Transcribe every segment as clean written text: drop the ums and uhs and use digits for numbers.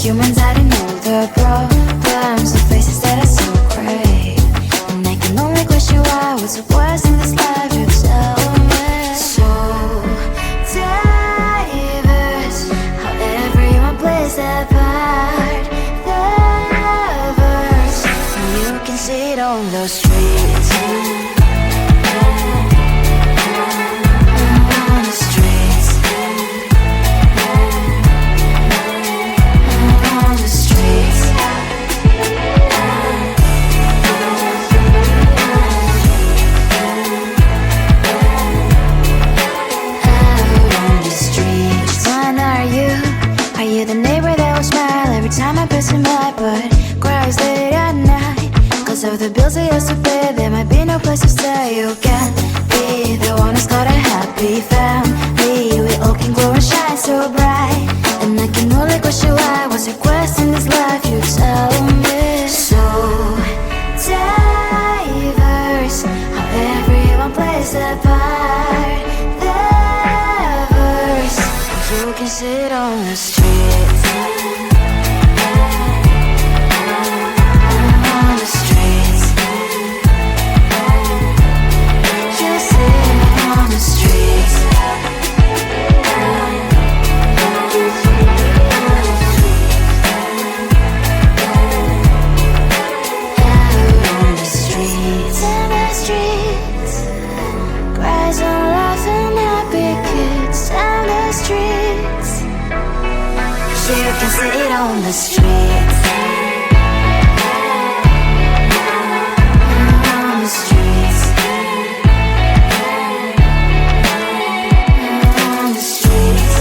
humans hiding all the problems, the faces that are so gray. And I can only question why, what's the worst in this life, you tell me. So diverse, how everyone plays their part. The verse, and you can see it on the streets. Time I pass by, but cries late at night. Cause of the bills I used to pay, there might be no place to stay. You can't be the one who's got a happy family. We all can glow and shine so bright. And I can only question why, what's your quest in this life, you tell me. So diverse, how everyone plays their part. The verse, you can see it on the streets. You can see it on the streets. On the streets. On the streets.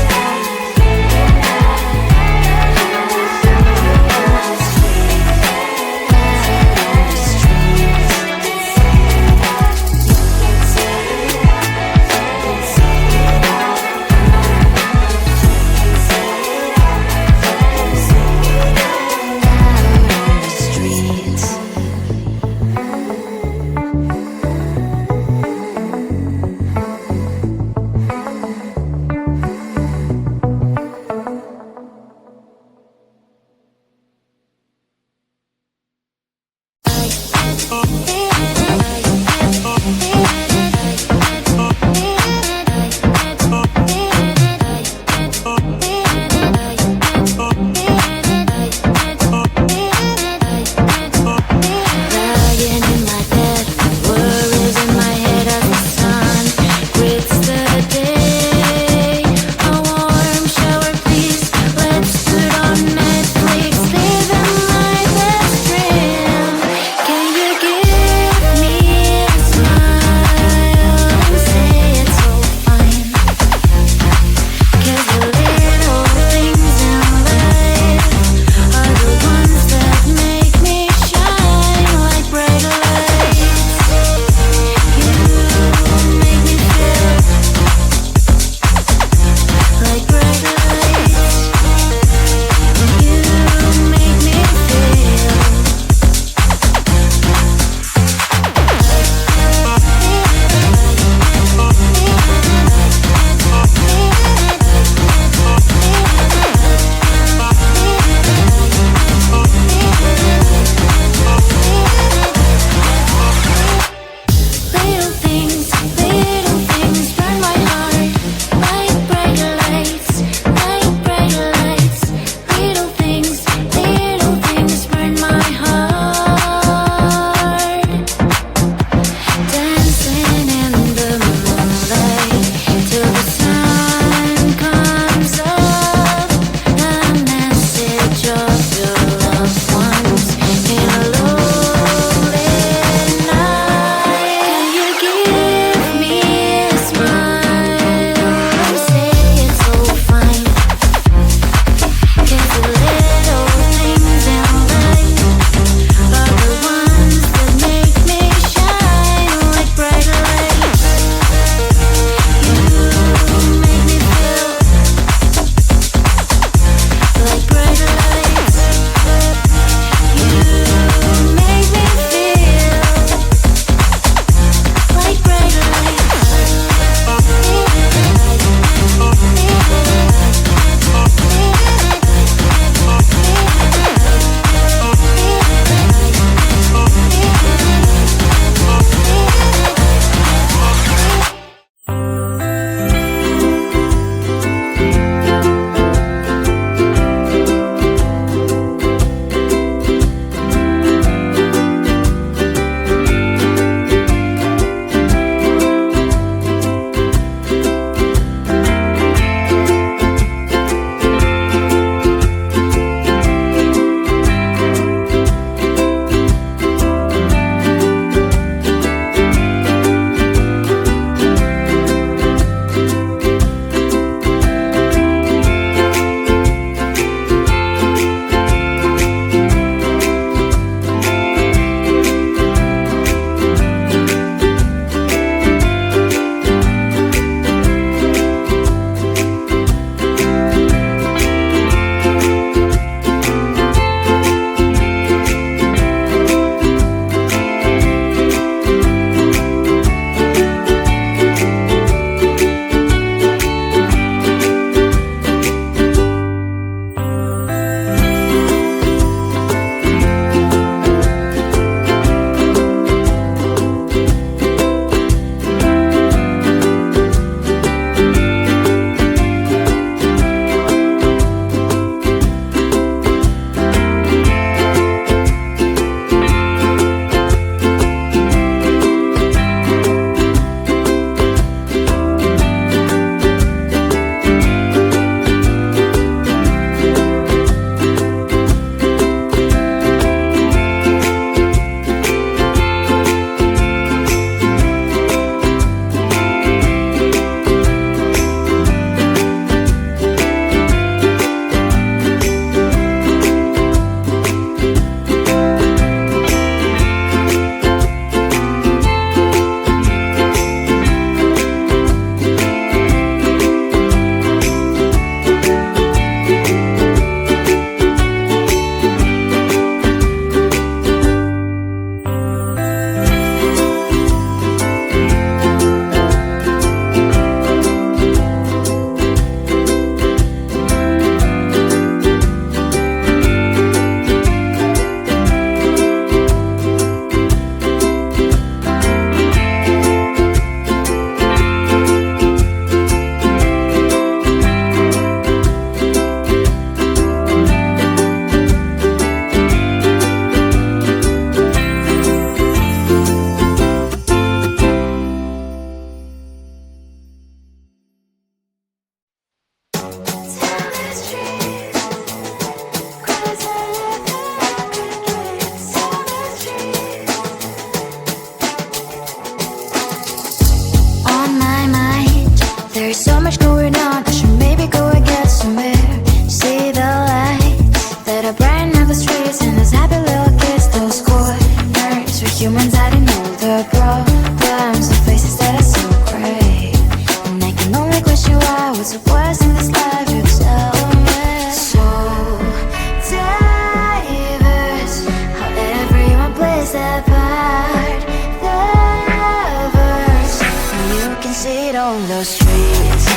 those streets.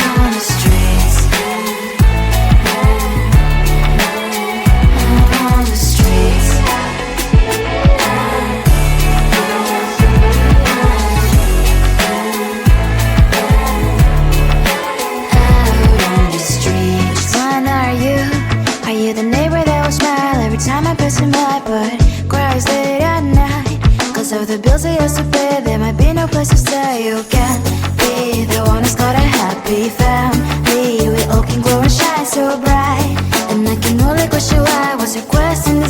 On the streets. On the streets. The neighbor that will smile every time I pass him by, but cries late at night. Cause of the bills I used to pay, there might be no place to stay. You can't be the one who's got a happy family. We all can glow and shine so bright, and I can only question why. Was your question